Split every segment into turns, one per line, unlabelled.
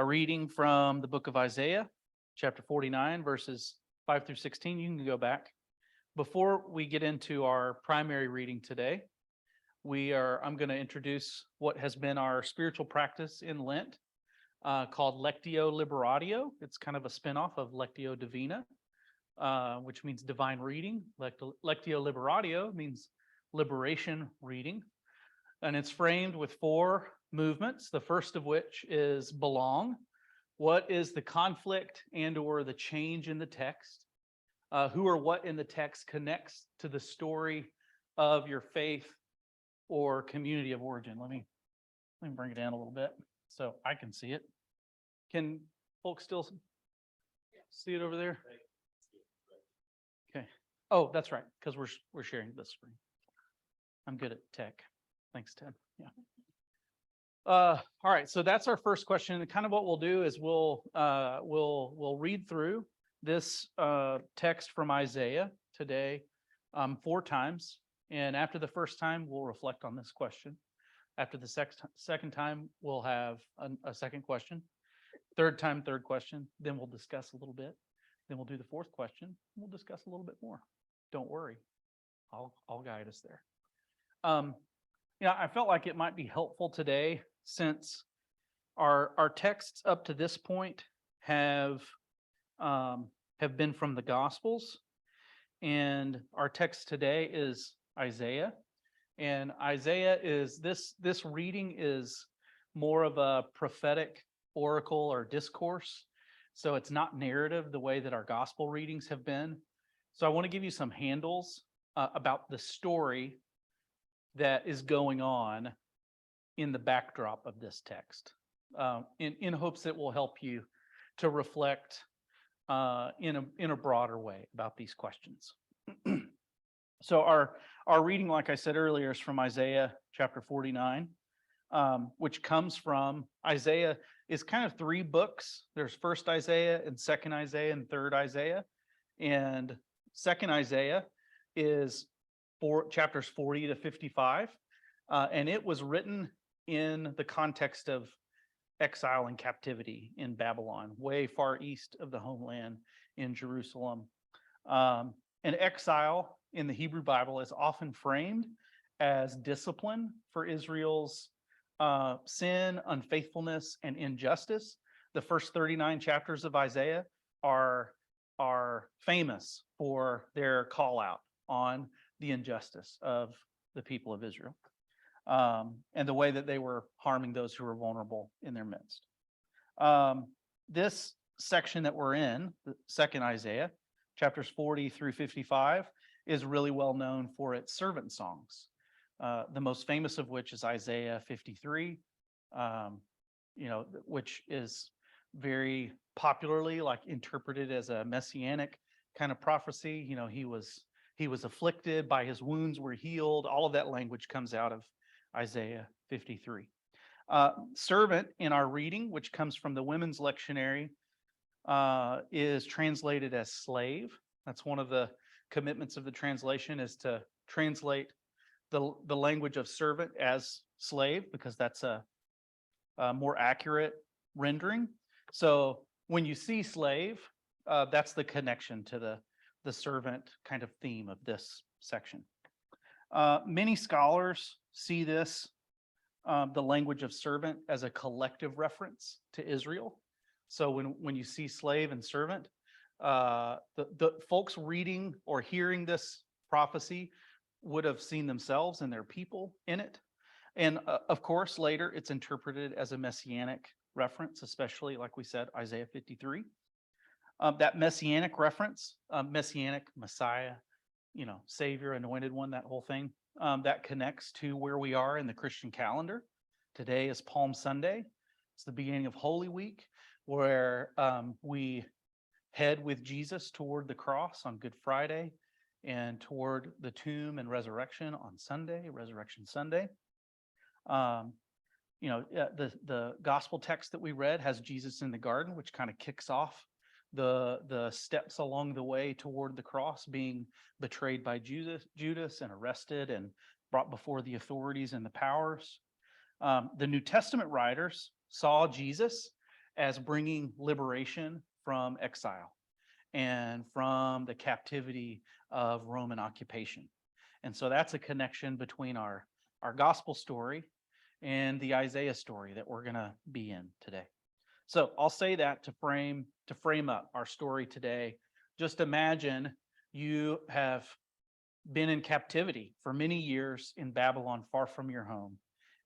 A reading from the book of Isaiah, chapter 49, verses 5 through 16. You can go back. Before we get into our primary reading today, I'm going to introduce what has been our spiritual practice in Lent, called Lectio Liberatio. It's kind of a spinoff of Lectio Divina, which means divine reading. Lectio Liberatio means liberation reading. And it's framed with four movements, the first of which is belong. What is the conflict and or the change in the text? Who or what in the text connects to the story of your faith or community of origin? Let me bring it down a little bit so I can see it. Can folks still see it over there? Okay. Oh, that's right, because we're sharing this screen. I'm good at tech. Thanks, Ted. Yeah. All right, so that's our first question. And kind of what we'll do is we'll read through this text from Isaiah today 4 times. And after the first time, we'll reflect on this question. After the second time, we'll have a second question. Third time, third question. Then we'll discuss a little bit. Then we'll do the fourth question. And we'll discuss a little bit more. Don't worry, I'll guide us there. I felt like it might be helpful today, since our texts up to this point have been from the Gospels, and our text today is Isaiah. And Isaiah is this reading is more of a prophetic oracle or discourse, so it's not narrative the way that our gospel readings have been. So I want to give you some handles about the story that is going on in the backdrop of this text, in hopes that will help you to reflect in a broader way about these questions. So our reading, like I said earlier, is from Isaiah chapter 49, which comes from Isaiah is kind of 3 books. There's first Isaiah and second Isaiah and third Isaiah. And second Isaiah is chapters 40 to 55. And it was written in the context of exile and captivity in Babylon, way far east of the homeland in Jerusalem. And exile in the Hebrew Bible is often framed as discipline for Israel's sin, unfaithfulness, and injustice. The first 39 chapters of Isaiah are famous for their call out on the injustice of the people of Israel, and the way that they were harming those who were vulnerable in their midst. This section that we're in, the second Isaiah, chapters 40 through 55, is really well known for its servant songs. The most famous of which is Isaiah 53, which is very popularly interpreted as a messianic kind of prophecy. He was afflicted, by his wounds were healed. All of that language comes out of Isaiah 53. Servant in our reading, which comes from the Women's Lectionary, is translated as slave. That's one of the commitments of the translation, is to translate the language of servant as slave, because that's a more accurate rendering. So when you see slave, that's the connection to the servant kind of theme of this section. Many scholars see this, the language of servant, as a collective reference to Israel. So when you see slave and servant, the folks reading or hearing this prophecy would have seen themselves and their people in it. And of course, later it's interpreted as a messianic reference, especially, like we said, Isaiah 53. That messianic reference, messianic, Messiah, Savior, anointed one, that whole thing, that connects to where we are in the Christian calendar. Today is Palm Sunday. It's the beginning of Holy Week, where we head with Jesus toward the cross on Good Friday and toward the tomb and resurrection on Sunday, Resurrection Sunday. The gospel text that we read has Jesus in the garden, which kind of kicks off the steps along the way toward the cross, being betrayed by Judas and arrested and brought before the authorities and the powers. The New Testament writers saw Jesus as bringing liberation from exile and from the captivity of Roman occupation. And so that's a connection between our gospel story and the Isaiah story that we're going to be in today. So I'll say that to frame up our story today. Just imagine you have been in captivity for many years in Babylon, far from your home,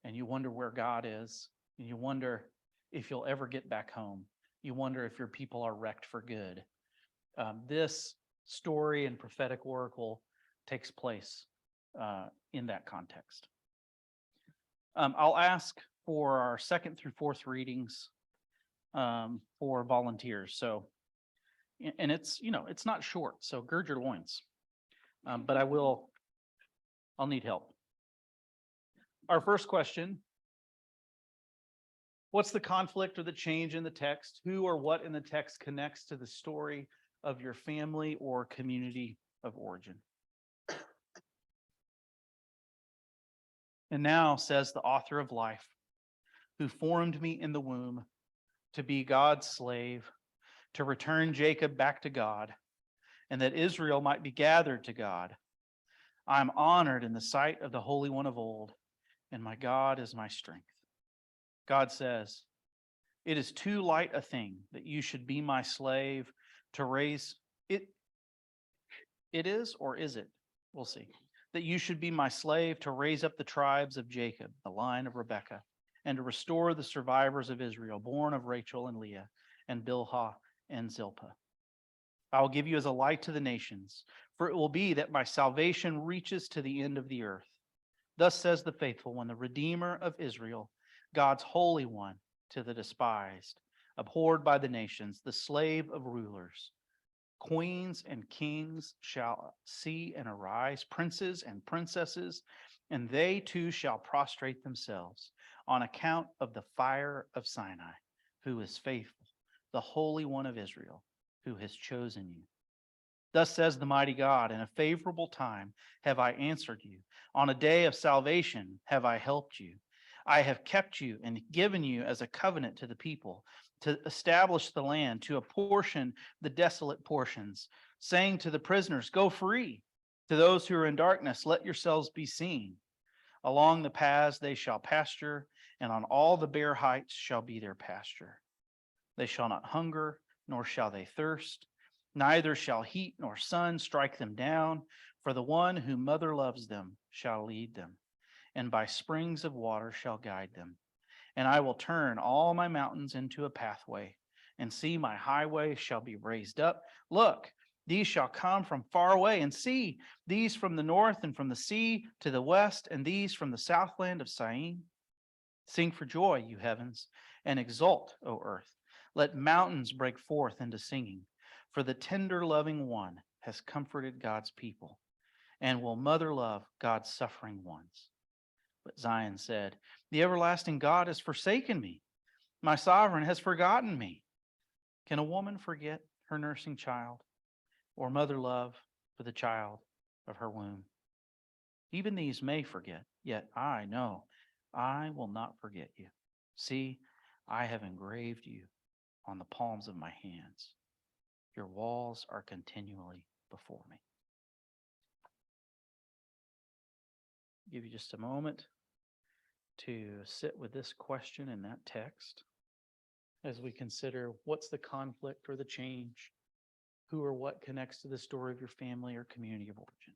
and you wonder where God is, and you wonder if you'll ever get back home. You wonder if your people are wrecked for good. This story and prophetic oracle takes place in that context. I'll ask for our second through fourth readings for volunteers. So, and it's not short, so gird your loins. But I'll need help. Our first question: what's the conflict or the change in the text? Who or what in the text connects to the story of your family or community of origin? And now, says the author of life, who formed me in the womb to be God's slave, to return Jacob back to God, and that Israel might be gathered to God. I am honored in the sight of the Holy One of old, and my God is my strength. God says, it is too light a thing that you should be my slave to raise it. It is, or is it? We'll see. That you should be my slave to raise up the tribes of Jacob, the line of Rebekah, and to restore the survivors of Israel, born of Rachel and Leah, and Bilhah and Zilpah. I will give you as a light to the nations, for it will be that my salvation reaches to the end of the earth. Thus says the faithful one, the Redeemer of Israel, God's Holy One, to the despised, abhorred by the nations, the slave of rulers. Queens and kings shall see and arise, princes and princesses, and they too shall prostrate themselves on account of the fire of Sinai, who is faithful, the Holy One of Israel, who has chosen you. Thus says the mighty God, in a favorable time have I answered you. On a day of salvation have I helped you. I have kept you and given you as a covenant to the people, to establish the land, to apportion the desolate portions, saying to the prisoners, go free. To those who are in darkness, let yourselves be seen. Along the paths they shall pasture, and on all the bare heights shall be their pasture. They shall not hunger, nor shall they thirst. Neither shall heat nor sun strike them down, for the one whom mother loves them shall lead them, and by springs of water shall guide them. And I will turn all my mountains into a pathway, and see, my highway shall be raised up. Look, these shall come from far away, and see, these from the north and from the sea to the west, and these from the southland of Syene. Sing for joy, you heavens, and exult, O earth. Let mountains break forth into singing, for the tender loving one has comforted God's people, and will mother love God's suffering ones. But Zion said, the everlasting God has forsaken me. My sovereign has forgotten me. Can a woman forget her nursing child, or mother love for the child of her womb? Even these may forget, yet I know I will not forget you. See, I have engraved you on the palms of my hands. Your walls are continually before me. Give you just a moment to sit with this question in that text as we consider what's the conflict or the change, who or what connects to the story of your family or community of origin.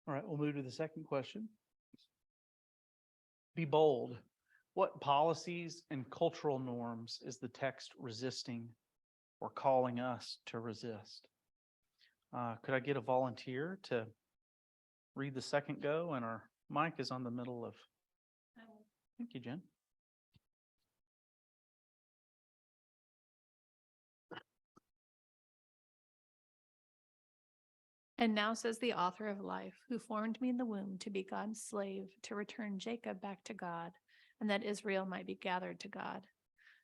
All right, we'll move to the second question. Be bold. What policies and cultural norms is the text resisting or calling us to resist? Could I get a volunteer to read the second go? And our mic is on the middle of. Thank you, Jen.
And now says the author of life, who formed me in the womb to be God's slave, to return Jacob back to God, and that Israel might be gathered to God.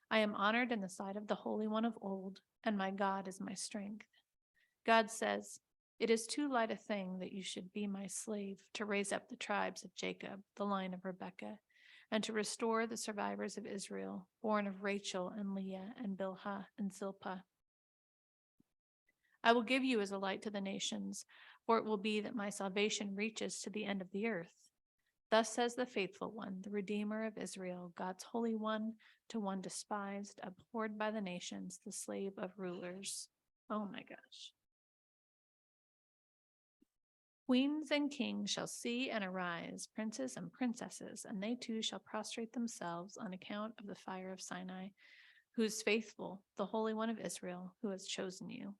I am honored in the sight of the Holy One of old, and my God is my strength. God says, it is too light a thing that you should be my slave, to raise up the tribes of Jacob, the line of Rebekah, and to restore the survivors of Israel, born of Rachel and Leah and Bilhah and Zilpah. I will give you as a light to the nations, for it will be that my salvation reaches to the end of the earth. Thus says the faithful one, the Redeemer of Israel, God's Holy One, to one despised, abhorred by the nations, the slave of rulers. Oh my gosh. Queens and kings shall see and arise, princes and princesses, and they too shall prostrate themselves on account of the fire of Sinai, who is faithful, the Holy One of Israel, who has chosen you.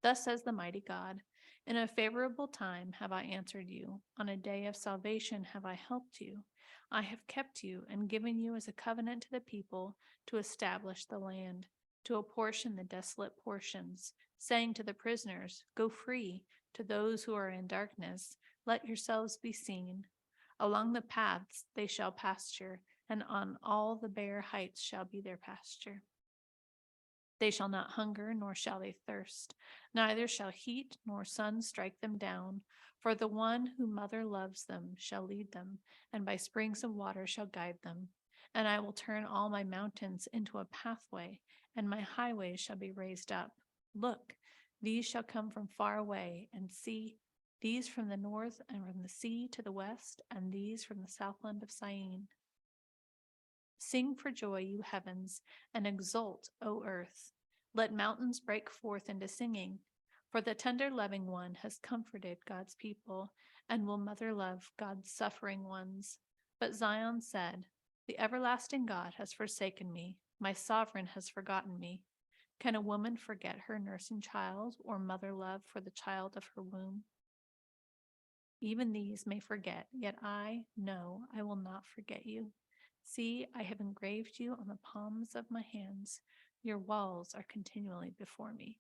Thus says the mighty God, in a favorable time have I answered you. On a day of salvation have I helped you. I have kept you and given you as a covenant to the people to establish the land, to apportion the desolate portions, saying to the prisoners, go free. To those who are in darkness, let yourselves be seen. Along the paths they shall pasture, and on all the bare heights shall be their pasture. They shall not hunger, nor shall they thirst, neither shall heat nor sun strike them down. For the one whom mother loves them shall lead them, and by springs of water shall guide them. And I will turn all my mountains into a pathway, and my highways shall be raised up. Look, these shall come from far away, and see, these from the north and from the sea to the west, and these from the southland of Syene. Sing for joy, you heavens, and exult, O earth. Let mountains break forth into singing, for the tender loving one has comforted God's people and will mother love God's suffering ones. But Zion said, the everlasting God has forsaken me. My sovereign has forgotten me. Can a woman forget her nursing child, or mother love for the child of her womb? Even these may forget, yet I know I will not forget you. See, I have engraved you on the palms of my hands. Your walls are continually before me.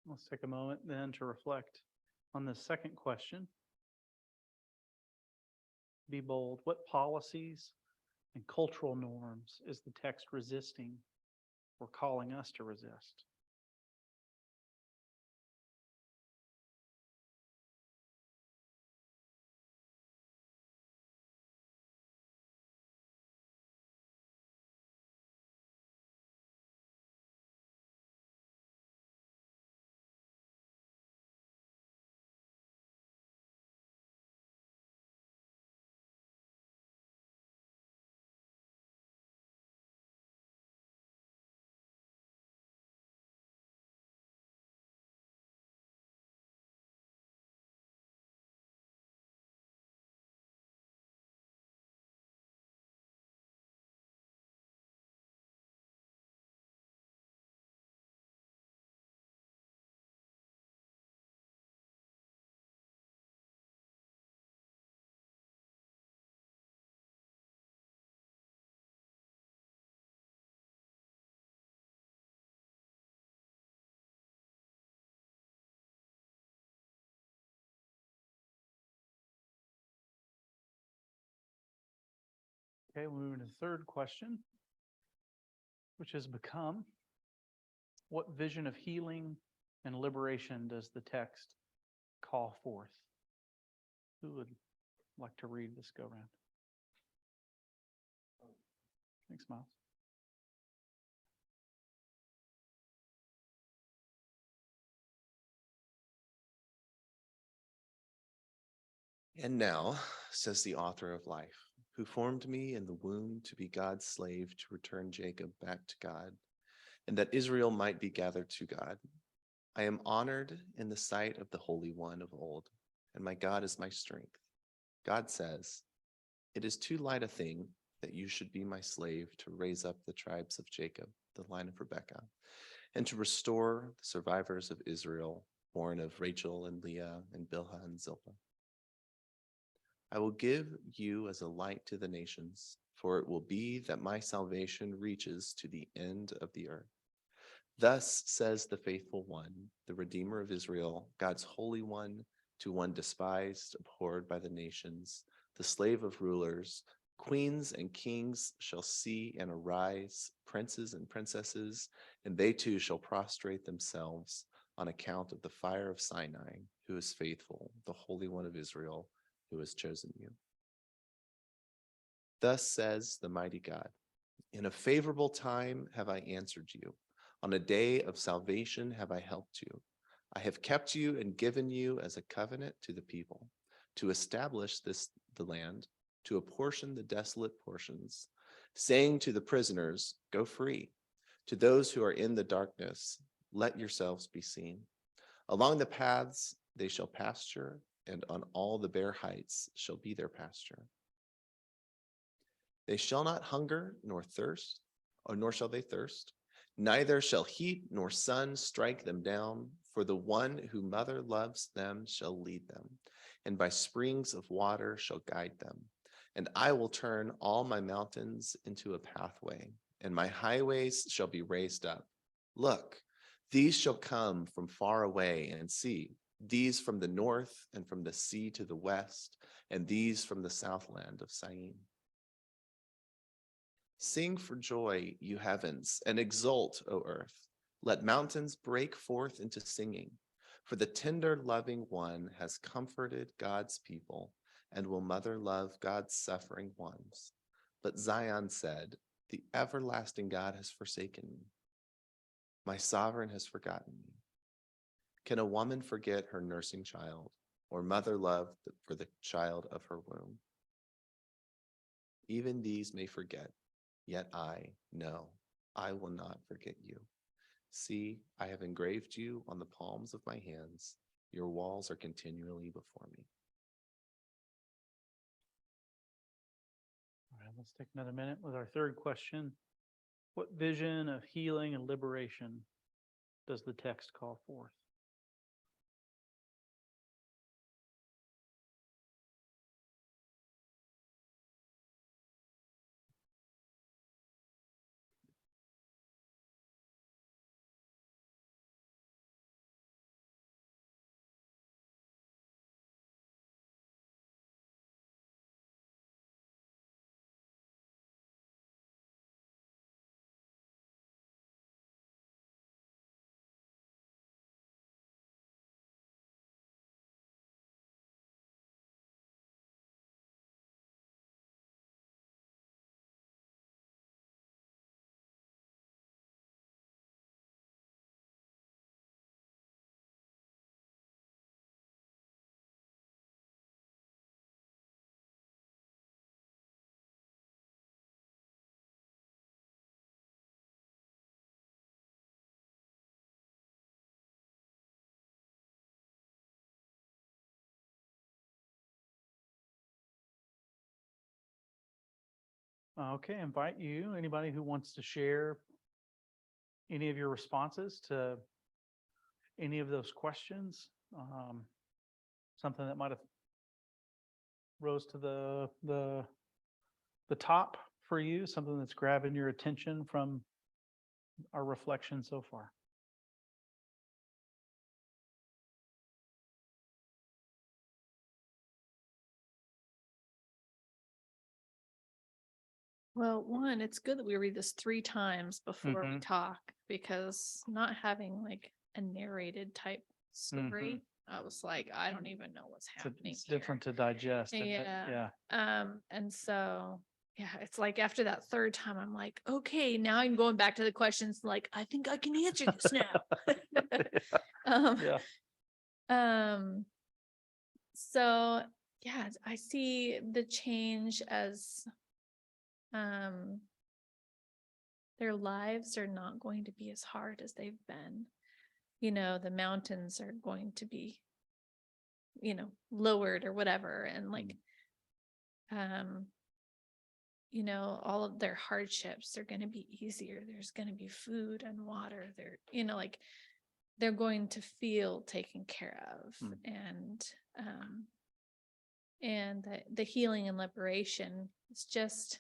Let's take a moment then to reflect on the second question. Be bold. What policies and cultural norms is the text resisting or calling us to resist? Okay, we'll move to the third question, which has become, what vision of healing and liberation does the text call forth? Who would like to read this go round? Thanks, Miles.
And now, says the author of life, who formed me in the womb to be God's slave, to return Jacob back to God, and that Israel might be gathered to God. I am honored in the sight of the Holy One of old, and my God is my strength. God says, it is too light a thing that you should be my slave to raise up the tribes of Jacob, the line of Rebekah, and to restore the survivors of Israel, born of Rachel and Leah and Bilhah and Zilpah. I will give you as a light to the nations, for it will be that my salvation reaches to the end of the earth. Thus says the faithful one, the Redeemer of Israel, God's Holy One, to one despised, abhorred by the nations, the slave of rulers. Queens and kings shall see and arise, princes and princesses, and they too shall prostrate themselves on account of the fire of Sinai, who is faithful, the Holy One of Israel, who has chosen you. Thus says the mighty God, in a favorable time have I answered you. On a day of salvation have I helped you. I have kept you and given you as a covenant to the people, to establish the land, to apportion the desolate portions, saying to the prisoners, go free. To those who are in the darkness, let yourselves be seen. Along the paths they shall pasture, and on all the bare heights shall be their pasture. They shall not hunger nor thirst, nor shall they thirst. Neither shall heat nor sun strike them down, for the one who mother loves them shall lead them, and by springs of water shall guide them. And I will turn all my mountains into a pathway, and my highways shall be raised up. Look, these shall come from far away, and see, these from the north and from the sea to the west, and these from the southland of Syene. Sing for joy, you heavens, and exult, O earth. Let mountains break forth into singing, for the tender loving one has comforted God's people and will mother love God's suffering ones. But Zion said, the everlasting God has forsaken me. My sovereign has forgotten me. Can a woman forget her nursing child, or mother love for the child of her womb? Even these may forget, yet I will not forget you. See, I have engraved you on the palms of my hands. Your walls are continually before me.
All right, let's take another minute with our third question. What vision of healing and liberation does the text call forth? Okay, invite you, anybody who wants to share any of your responses to any of those questions, something that might have rose to the top for you, something that's grabbing your attention from our reflection so far.
Well, one, it's good that we read this 3 times before we
Mhm.
talk, because not having like a narrated type story, I was like, I don't even know what's happening
It's
here.
different to digest. isn't it?
Yeah.
Yeah.
And so, yeah, it's like after that 3rd time, I'm like, okay, now I'm going back to the questions. Like, I think I can answer this now. um,
Yeah.
um, so yeah, I see the change as, their lives are not going to be as hard as they've been. the mountains are going to be, lowered or whatever. And like, all of their hardships are going to be easier. There's going to be food and water. Like they're going to feel taken care of. And the healing and liberation is just,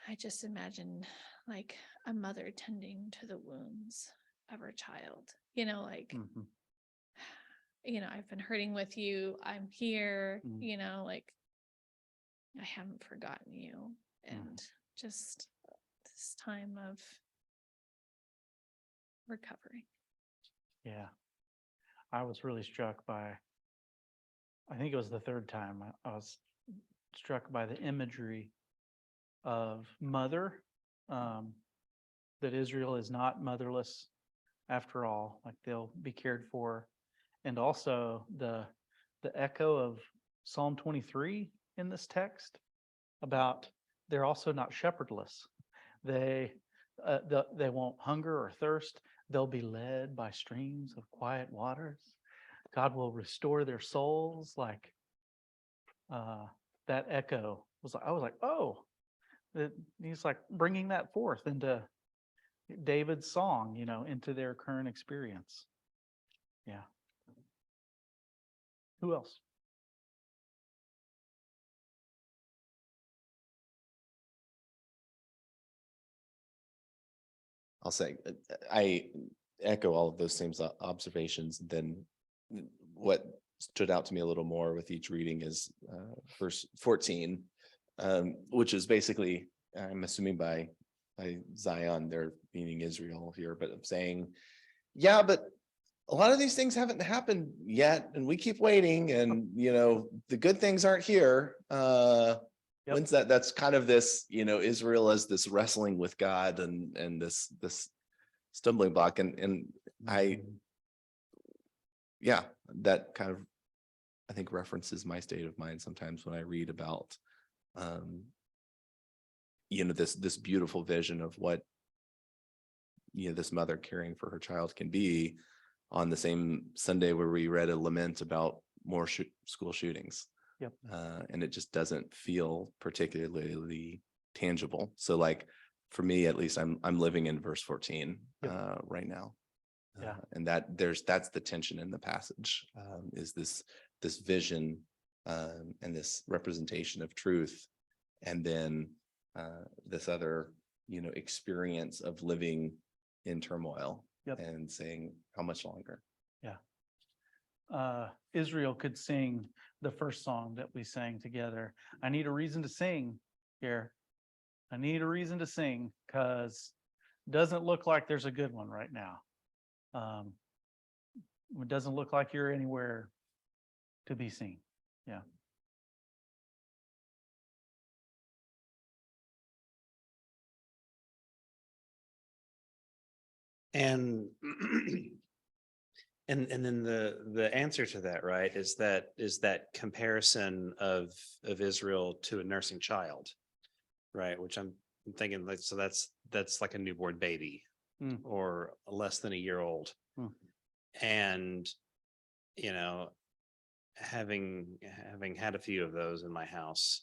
I just imagine like a mother tending to the wounds of her child, like, I've been hurting with you. I'm here, like I haven't forgotten you. And just this time of recovery.
Yeah. I was really struck by, I think it was the third time I was struck by the imagery of mother, that Israel is not motherless after all, like they'll be cared for. And also the echo of Psalm 23 in this text about they're also not shepherdless. They won't hunger or thirst. They'll be led by streams of quiet waters. God will restore their souls. Like that echo was, I was like, oh, he's like bringing that forth into David's song, into their current experience. Yeah. Who else?
I'll say, I echo all of those same observations. Then what stood out to me a little more with each reading is verse 14, which is basically, I'm assuming by Zion, they're meaning Israel here, but I'm saying, yeah, but a lot of these things haven't happened yet, and we keep waiting, and the good things aren't here. When's that? That's kind of this, Israel as this wrestling with God and this stumbling block, and that kind of, I think, references my state of mind sometimes when I read about this beautiful vision of what this mother caring for her child can be, on the same Sunday where we read a lament about more school shootings.
Yep.
And it just doesn't feel particularly tangible. So like for me, at least, I'm living in verse 14 right now.
Yeah.
And that's the tension in the passage, is this vision and this representation of truth, and then this other experience of living in turmoil.
Yep.
And saying, how much longer?
Yeah. Israel could sing the first song that we sang together. I need a reason to sing here. I need a reason to sing, because it doesn't look like there's a good one right now. It doesn't look like you're anywhere to be seen. Yeah.
And and then the answer to that, right, is that comparison of Israel to a nursing child, right? Which I'm thinking, like, so that's like a newborn baby or less than a year old. And having had a few of those in my house,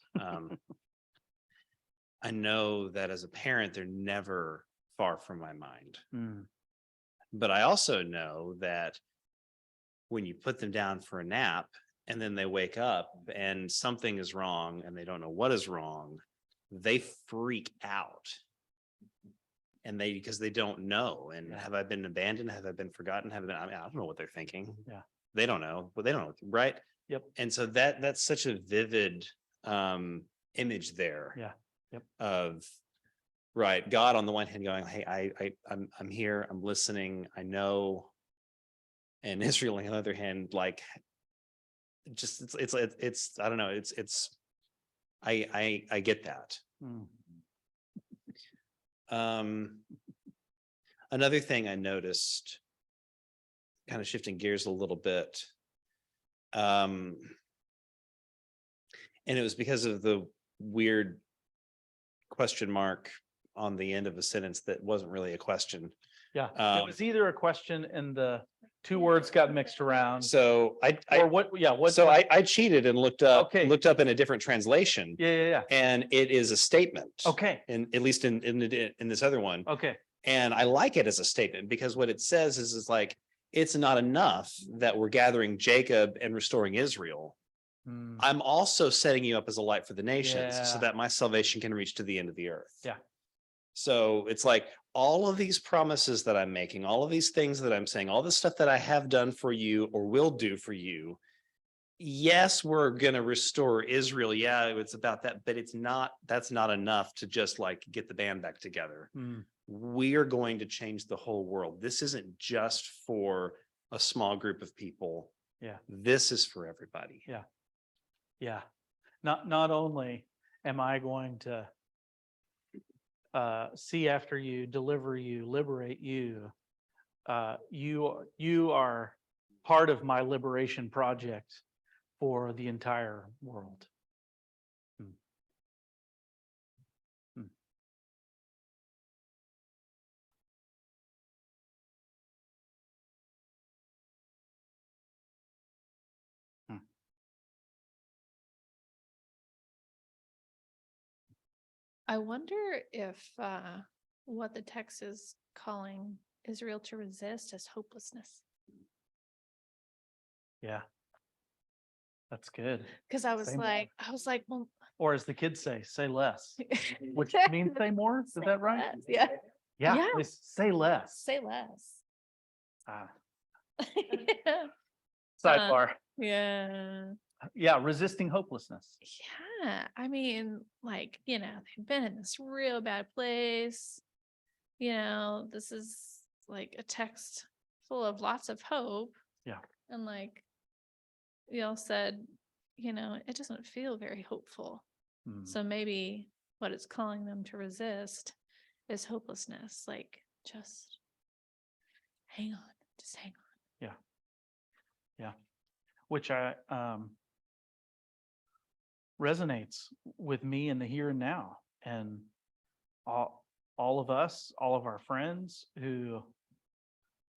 I know that as a parent, they're never far from my mind. But I also know that when you put them down for a nap and then they wake up and something is wrong and they don't know what is wrong, they freak out. And because they don't know. And have I been abandoned? Have I been forgotten? I don't know what they're thinking.
Yeah.
They don't know, but they don't know, right?
Yep.
And so that's such a vivid image there.
Yeah. Yep.
Of right, God on the one hand going, hey, I'm here, I'm listening, I know. And Israel on the other hand, like, just it's I don't know, it's I get that. Another thing I noticed, kind of shifting gears a little bit, and it was because of the weird question mark on the end of a sentence that wasn't really a question,
Yeah, it
Um,
was either a question and the two words got mixed around.
So
Or what, yeah, what?
so I cheated and looked up
Okay.
in a different translation,
Yeah.
and it is a statement.
Okay,
At least in this other one.
okay.
And I like it as a statement because what it says is like, it's not enough that we're gathering Jacob and restoring Israel.
Hmm,
I'm also setting you up as a light for the nations
Yeah.
so that my salvation can reach to the end of the earth.
Yeah.
So it's like all of these promises that I'm making, all of these things that I'm saying, all the stuff that I have done for you or will do for you. Yes, we're going to restore Israel. Yeah, it's about that, but that's not enough to just like get the band back together.
hmm,
We are going to change the whole world. This isn't just for a small group of people.
Yeah.
This is for everybody.
Yeah. Not only am I going to see after you, deliver you, liberate you, you are part of my liberation project for the entire world. Hmm. Hmm. Hmm.
I wonder if what the text is calling Israel to resist is hopelessness.
Yeah. That's good.
Because I was
Say more.
like, well,
Or as the kids say less, which means say more. Is
say
that right?
less, yeah.
Yeah,
Yeah.
they say less.
Say less.
Ah,
Yeah.
sidebar.
Yeah.
Yeah, resisting hopelessness.
Yeah. I mean, like, they've been in this real bad place. This is like a text full of lots of hope.
Yeah.
And like y'all said, it doesn't feel very hopeful.
Hmm.
So maybe what it's calling them to resist is hopelessness. Like, just hang on, just hang on.
Which resonates with me in the here and now, and all of us, all of our friends who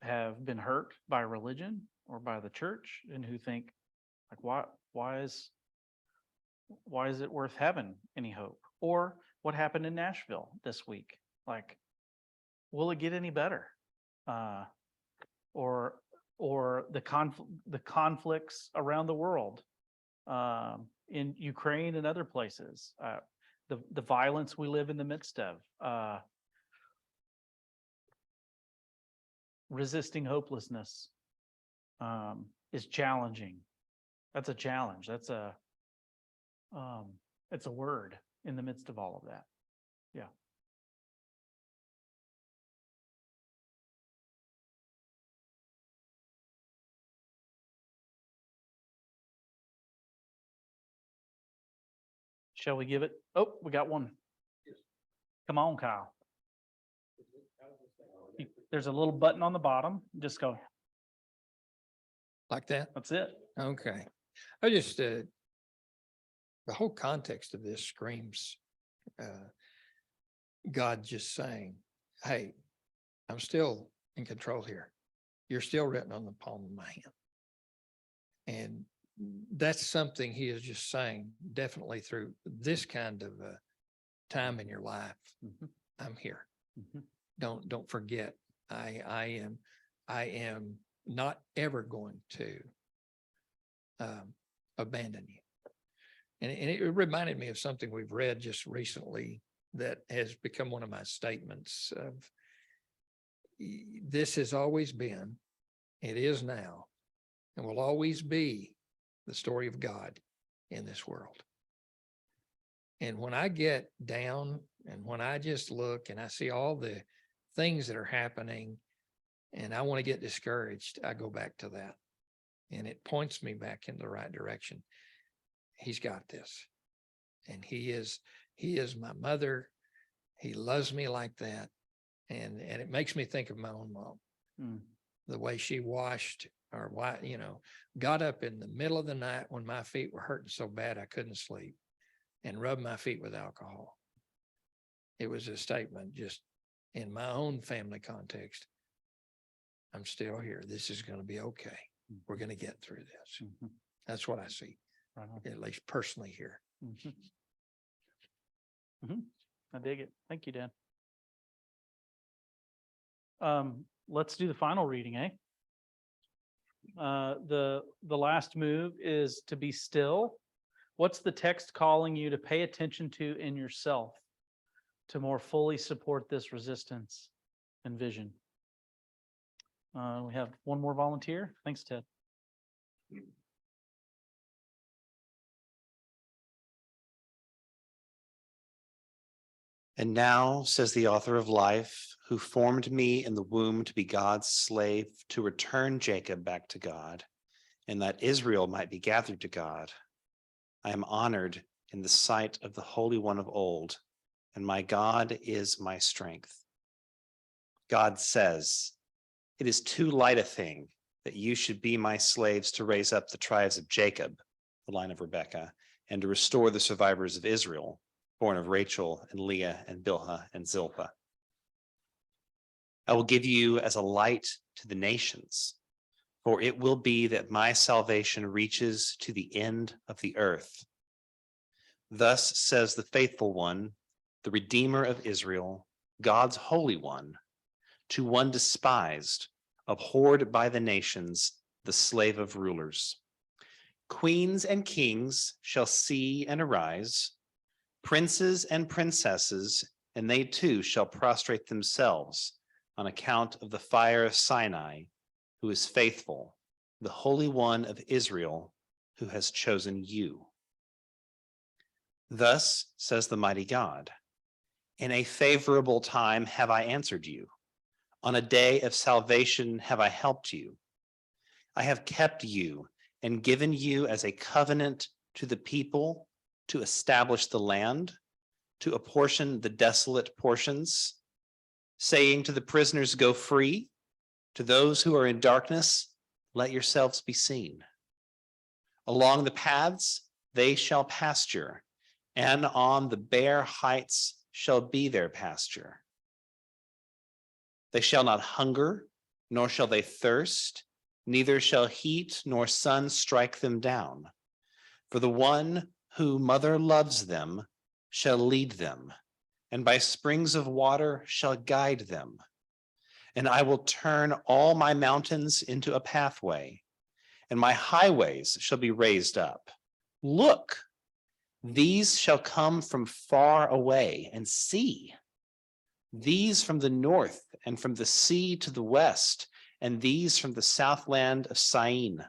have been hurt by religion or by the church, and who think like, why is it worth having any hope? Or what happened in Nashville this week? Like, will it get any better? Or the conflicts around the world, in Ukraine and other places, the violence we live in the midst of, resisting hopelessness, is challenging. That's a challenge. That's it's a word in the midst of all of that. Yeah. Shall we give it? Oh, we got one. Come on, Kyle. There's a little button on the bottom. Just go.
Like that?
That's it.
Okay. I just, the whole context of this screams, God just saying, hey, I'm still in control here. You're still written on the palm of my hand. And that's something he is just saying, definitely through this kind of time in your life.
Mhm.
I'm here.
Mhm.
Don't forget, I am not ever going to abandon you. And it reminded me of something we've read just recently that has become one of my statements of, this has always been, it is now, and will always be the story of God in this world. And when I get down and when I just look and I see all the things that are happening and I want to get discouraged, I go back to that and it points me back in the right direction. He's got this. And he is my mother. He loves me like that. And it makes me think of my own mom, the way she washed or why, got up in the middle of the night when my feet were hurting so bad I couldn't sleep and rubbed my feet with alcohol. It was a statement just in my own family context. I'm still here. This is going to be okay. We're going to get through this.
Mhm.
That's what I see,
Right on.
at least personally here.
Mhm. Mhm. I dig it. Thank you, Dan. Let's do the final reading, eh? The last move is to be still. What's the text calling you to pay attention to in yourself to more fully support this resistance and vision? We have one more volunteer. Thanks, Ted.
And now, says the author of life, who formed me in the womb to be God's slave, to return Jacob back to God, and that Israel might be gathered to God. I am honored in the sight of the Holy One of old, and my God is my strength. God says, it is too light a thing that you should be my slaves to raise up the tribes of Jacob, the line of Rebekah, and to restore the survivors of Israel, born of Rachel and Leah and Bilhah and Zilpah. I will give you as a light to the nations, for it will be that my salvation reaches to the end of the earth. Thus says the faithful one, the Redeemer of Israel, God's Holy One, to one despised, abhorred by the nations, the slave of rulers. Queens and kings shall see and arise, princes and princesses, and they too shall prostrate themselves on account of the fire of Sinai, who is faithful, the Holy One of Israel, who has chosen you. Thus says the mighty God, in a favorable time have I answered you. On a day of salvation have I helped you. I have kept you and given you as a covenant to the people to establish the land, to apportion the desolate portions, saying to the prisoners, go free, to those who are in darkness, let yourselves be seen. Along the paths they shall pasture, and on the bare heights shall be their pasture. They shall not hunger, nor shall they thirst, neither shall heat nor sun strike them down. For the one who mother loves them shall lead them, and by springs of water shall guide them. And I will turn all my mountains into a pathway, and my highways shall be raised up. Look, these shall come from far away, and see. These from the north, and from the sea to the west, and these from the southland of Syene.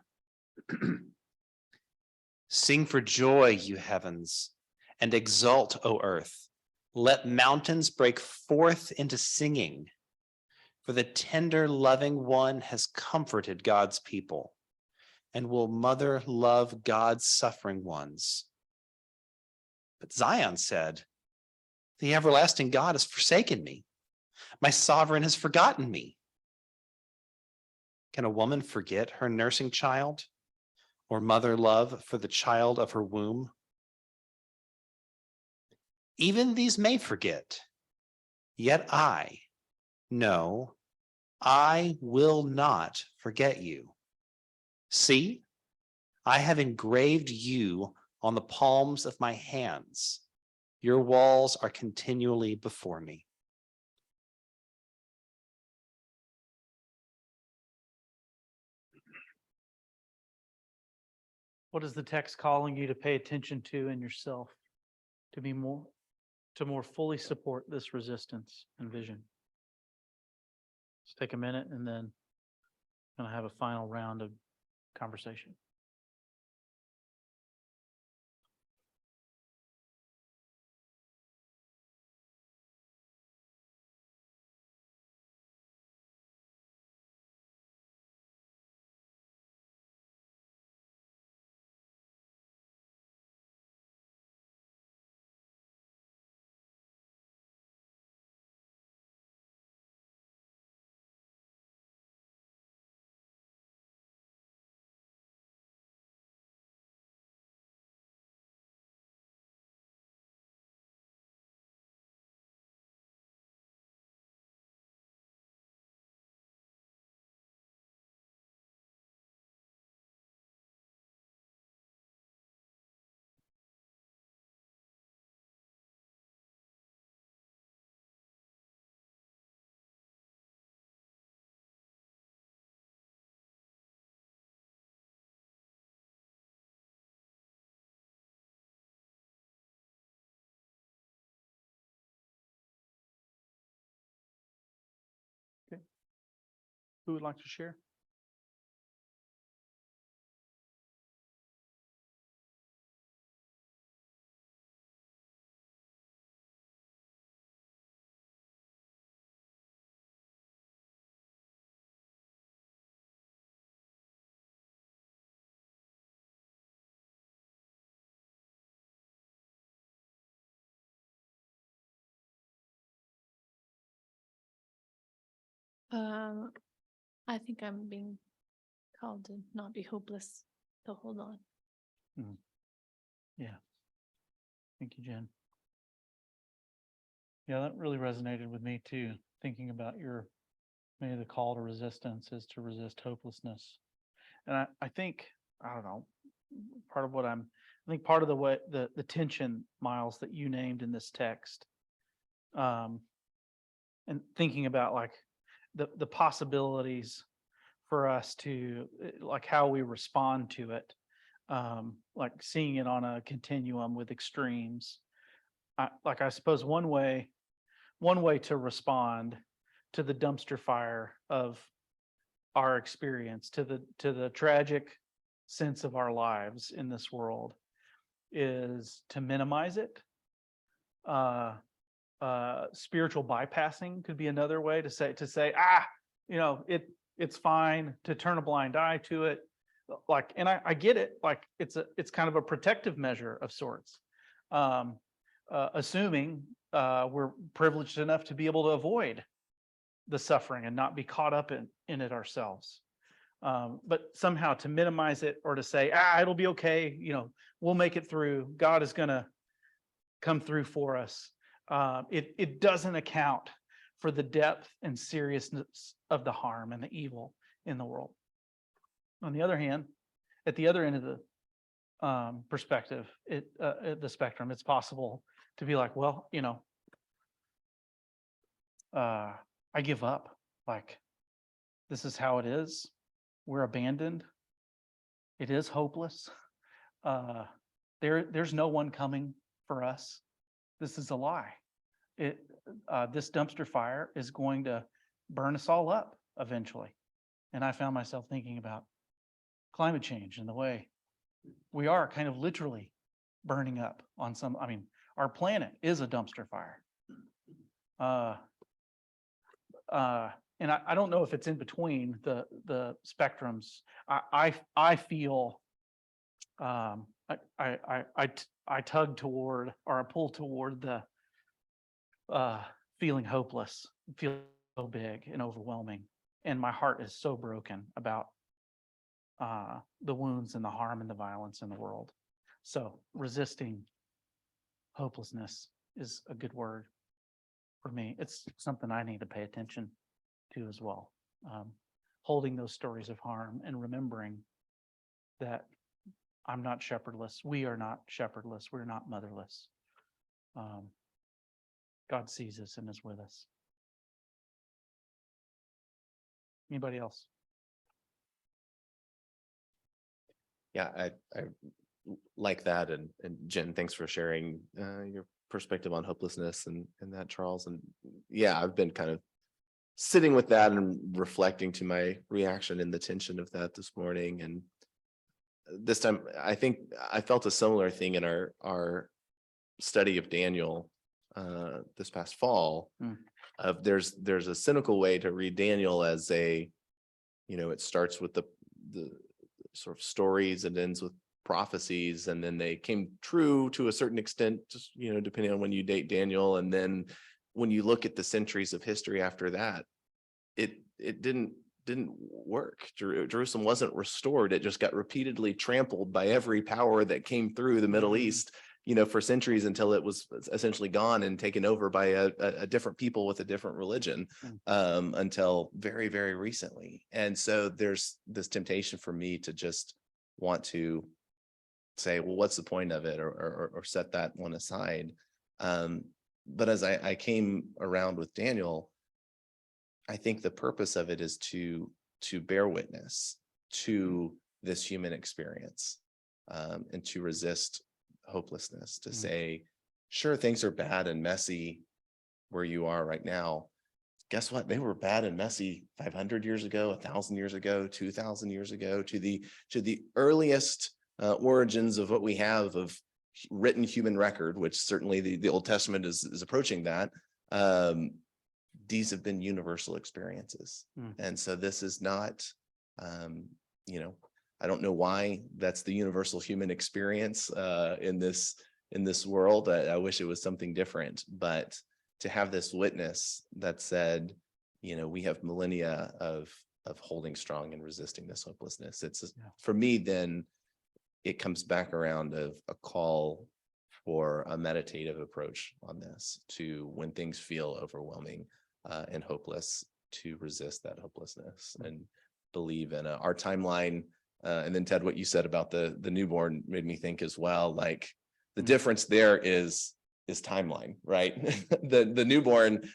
Sing for joy, you heavens, and exult, O earth. Let mountains break forth into singing, for the tender, loving one has comforted God's people, and will mother love God's suffering ones. But Zion said, the everlasting God has forsaken me. My sovereign has forgotten me. Can a woman forget her nursing child, or mother love for the child of her womb? Even these may forget, yet I will not forget you. See, I have engraved you on the palms of my hands. Your walls are continually before me.
What is the text calling you to pay attention to in yourself to more fully support this resistance and vision? Let's take a minute and then gonna have a final round of conversation. who would like to share?
I think I'm being called to not be hopeless, to hold on.
Yeah. Thank you, Jen. Yeah, that really resonated with me too, thinking about maybe the call to resistance is to resist hopelessness. And I think, I don't know, part of I think part of the way, the tension, Miles, that you named in this text, and thinking about like the possibilities for us to, like how we respond to it, like seeing it on a continuum with extremes. I suppose one way to respond to the dumpster fire of our experience, to the tragic sense of our lives in this world, is to minimize it. Spiritual bypassing could be another way to say, it's fine, to turn a blind eye to it. Like, and I get it, like it's kind of a protective measure of sorts. Assuming we're privileged enough to be able to avoid the suffering and not be caught up in it ourselves. But somehow to minimize it, or to say, it'll be okay, we'll make it through. God is going to come through for us. It doesn't account for the depth and seriousness of the harm and the evil in the world. On the other hand, at the other end of the perspective, the spectrum, it's possible to be like, well, I give up. Like, this is how it is. We're abandoned. It is hopeless. There's no one coming for us. This is a lie. This dumpster fire is going to burn us all up eventually. And I found myself thinking about climate change and the way we are kind of literally burning up on our planet is a dumpster fire. And I don't know if it's in between the spectrums. I feel I tug toward, or I pull toward the feeling hopeless, feel so big and overwhelming, and my heart is so broken about the wounds and the harm and the violence in the world. So resisting hopelessness is a good word for me. It's something I need to pay attention to as well. Holding those stories of harm and remembering that I'm not shepherdless. We are not shepherdless. We're not motherless. God sees us and is with us. Anybody else?
Yeah, I like that. And Jen, thanks for sharing your perspective on hopelessness and that, Charles. And yeah, I've been kind of sitting with that and reflecting to my reaction in the tension of that this morning. And this time, I think I felt a similar thing in our study of Daniel this past fall. Of there's a cynical way to read Daniel as it starts with the sort of stories and ends with prophecies, and then they came true to a certain extent, just depending on when you date Daniel. And then when you look at the centuries of history after that, it didn't work. Jerusalem wasn't restored. It just got repeatedly trampled by every power that came through the Middle East, for centuries, until it was essentially gone and taken over by a different people with a different religion, until very, very recently. And so there's this temptation for me to just want to say, well, what's the point of it, or set that one aside. But as I came around with Daniel, I think the purpose of it is to bear witness to this human experience, and to resist hopelessness, to say, sure, things are bad and messy where you are right now, guess what? They were bad and messy 500 years ago, 1,000 years ago, 2,000 years ago, to the earliest origins of what we have of written human record, which certainly the Old Testament is approaching that. These have been universal experiences. And so this is not, you know, I don't know why that's the universal human experience in this world. I wish it was something different, but to have this witness that said, you know, we have millennia of holding strong and resisting this hopelessness. It's for me, then it comes back around of a call for a meditative approach on this, to when things feel overwhelming and hopeless, to resist that hopelessness and believe in our timeline. And then Ted, what you said about the newborn made me think as well, like the difference there is timeline, right? the newborn,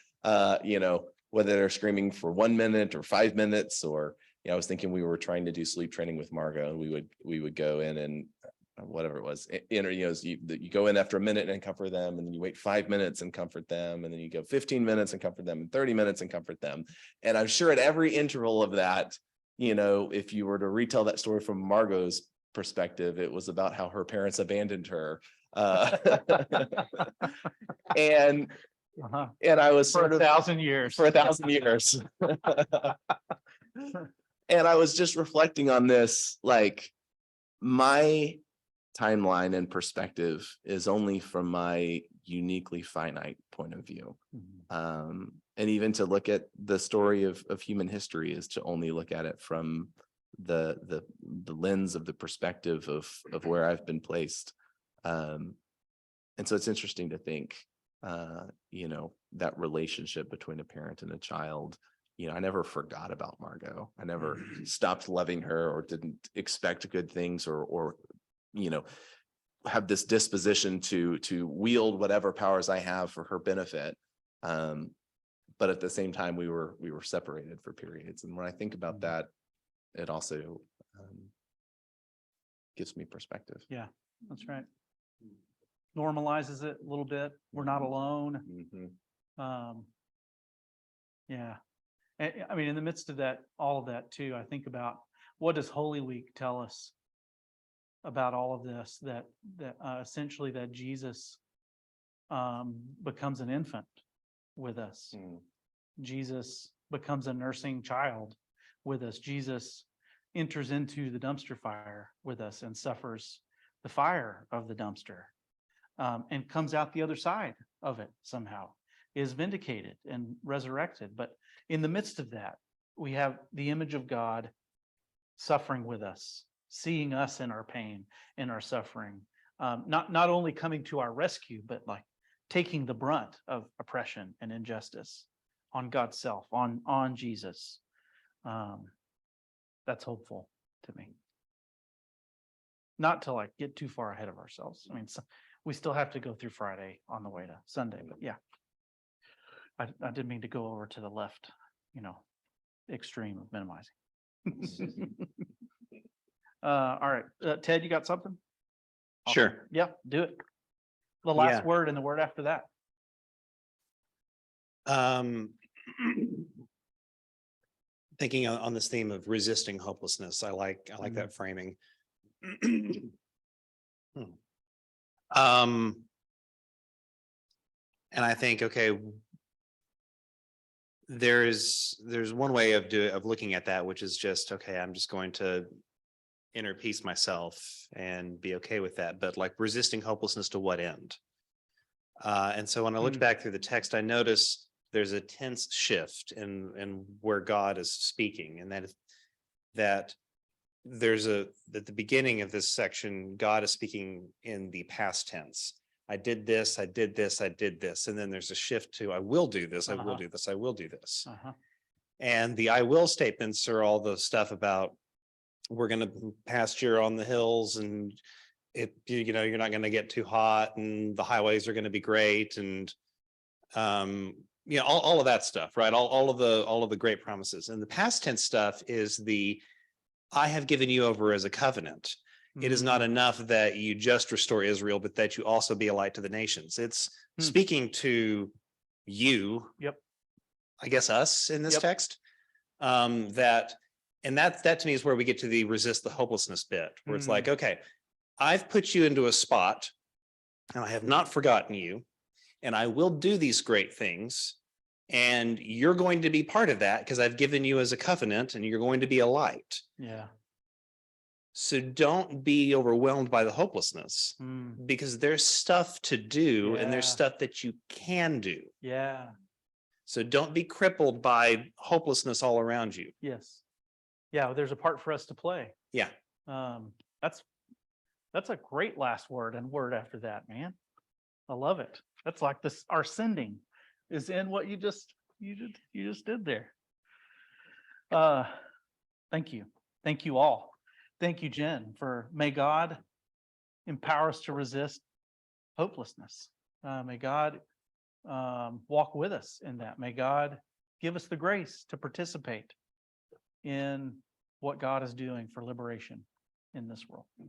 you know, whether they're screaming for 1 minute or 5 minutes, or, you know, I was thinking we were trying to do sleep training with Margot, and we would go in and whatever it was, you know, you go in after a minute and comfort them, and then you wait 5 minutes and comfort them, and then you go 15 minutes and comfort them, and 30 minutes and comfort them. And I'm sure at every interval of that, you know, if you were to retell that story from Margot's perspective, it was about how her parents abandoned her. And I was
For
sort of
1,000 years.
for 1,000 years. And I was just reflecting on this, like, my timeline and perspective is only from my uniquely finite point of view. And even to look at the story of human history is to only look at it from the lens of the perspective of where I've been placed. And so it's interesting to think, you know, that relationship between a parent and a child. You know, I never forgot about Margot. I never stopped loving her or didn't expect good things, or, you know, have this disposition to wield whatever powers I have for her benefit. But at the same time, we were separated for periods. And when I think about that, it also gives me perspective.
Yeah, that's right. Normalizes it a little bit. We're not alone. Yeah. And I mean, in the midst of that, all of that too, I think about, what does Holy Week tell us about all of this? That essentially that Jesus becomes an infant with us. Jesus becomes a nursing child with us. Jesus enters into the dumpster fire with us and suffers the fire of the dumpster, and comes out the other side of it somehow, is vindicated and resurrected. But in the midst of that, we have the image of God suffering with us, seeing us in our pain, in our suffering, not only coming to our rescue, but like taking the brunt of oppression and injustice on God's self, on Jesus. That's hopeful to me. Not to like get too far ahead of ourselves. I mean, we still have to go through Friday on the way to Sunday, but yeah. I didn't mean to go over to the left, you know, extreme of minimizing. All right, Ted, you got something?
Sure.
Yeah, do it. The last
Yeah.
word and the word after that.
Thinking on this theme of resisting hopelessness, I like that framing. And I think, okay, there's one way of looking at that, which is just, okay, I'm just going to inner peace myself and be okay with that. But like, resisting hopelessness to what end? And so when I looked back through the text, I noticed there's a tense shift in where God is speaking, and that there's at the beginning of this section, God is speaking in the past tense. I did this, I did this, I did this. And then there's a shift to, I will do this, I will do this, I will do this. And the I will statements are all the stuff about, we're going to pasture on the hills, and you know, you're not going to get too hot, and the highways are going to be great. And, you know, all of that stuff, right? All of the great promises. And the past tense stuff is I have given you over as a covenant. It is not enough that you just restore Israel, but that you also be a light to the nations. It's speaking to you.
Yep.
I guess, us in this
Yep.
text. That to me is where we get to the resist the hopelessness bit, where it's like, okay, I've put you into a spot and I have not forgotten you, and I will do these great things. And you're going to be part of that because I've given you as a covenant, and you're going to be a light.
Yeah.
So don't be overwhelmed by the hopelessness,
Mm.
because there's stuff to do and there's
Yeah.
stuff that you can do.
Yeah.
So don't be crippled by hopelessness all around you.
Yes. Yeah, there's a part for us to play.
Yeah.
That's a great last word and word after that, man. I love it. That's like this, our sending is in what you just did there. Thank you. Thank you all. Thank you, Jen, for may God empower us to resist hopelessness. May God walk with us in that. May God give us the grace to participate in what God is doing for liberation in this world.